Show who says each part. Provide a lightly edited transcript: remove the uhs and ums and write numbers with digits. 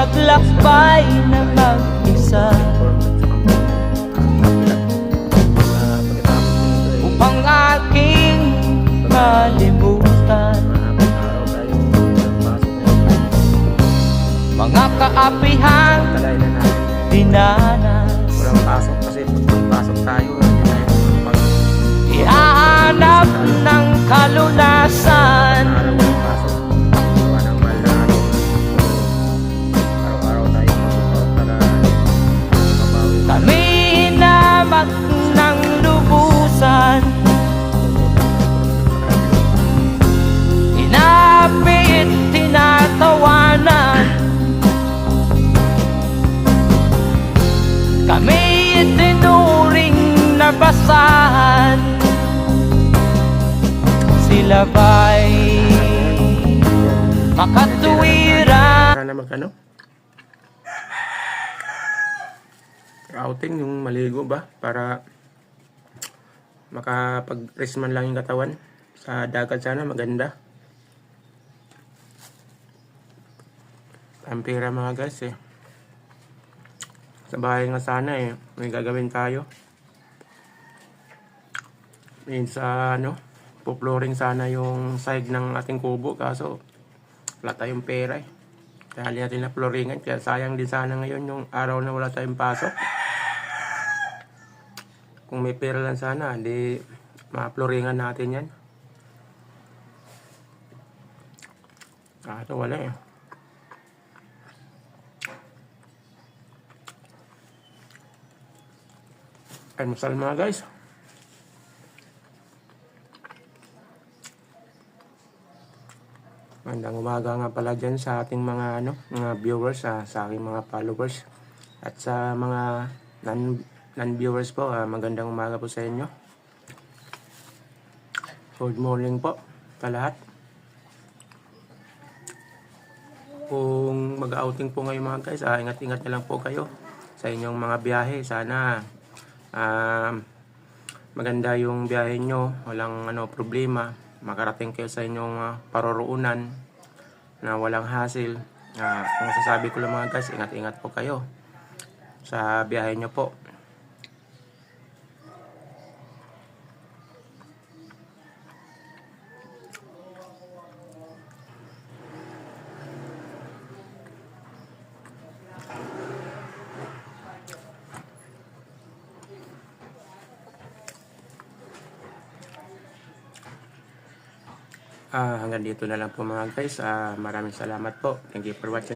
Speaker 1: maglakbay na mag-isa upang aking malimutan mga kaapihan dinanas.
Speaker 2: Walang pasok kasi pag pasok tayo,
Speaker 1: ihahanap ng kalunasan. Kami hinamak ng lubusan, inapit, tinatawanan. Kami itinuring na basahan. Sila ba'y makatuwiran?
Speaker 2: Sana magkano? Outing yung maligo ba? Para makapag-rest man lang yung katawan. Sa dagat sana maganda. Ang pera mga guys eh. Sa bahay nga sana eh. May gagawin tayo. Minsan po-flooring sana yung side ng ating kubo. Kaso wala tayong pera eh. Kaya hindi natin na flooringan. Kaya sayang din sana ngayon yung araw na wala tayong pasok. Kung may pera lang sana, hindi ma-flooringan natin yan. Kaso wala eh. Ay, masal mga guys. Magandang umaga nga pala dyan sa ating mga mga viewers, sa aking mga followers at sa mga non-viewers po. Magandang umaga po sa inyo. Good morning po sa lahat. Kung mag-outing po ngayon mga guys, ingat-ingat na lang po kayo sa inyong mga biyahe. Sana maganda yung biyahe nyo, walang problema, makarating kayo sa inyong paroroonan na walang hassle. Kung sasabi ko lang mga guys, ingat-ingat po kayo sa biyahe nyo po. Hanggang dito na lang po mga guys. Maraming salamat po. Thank you for watching.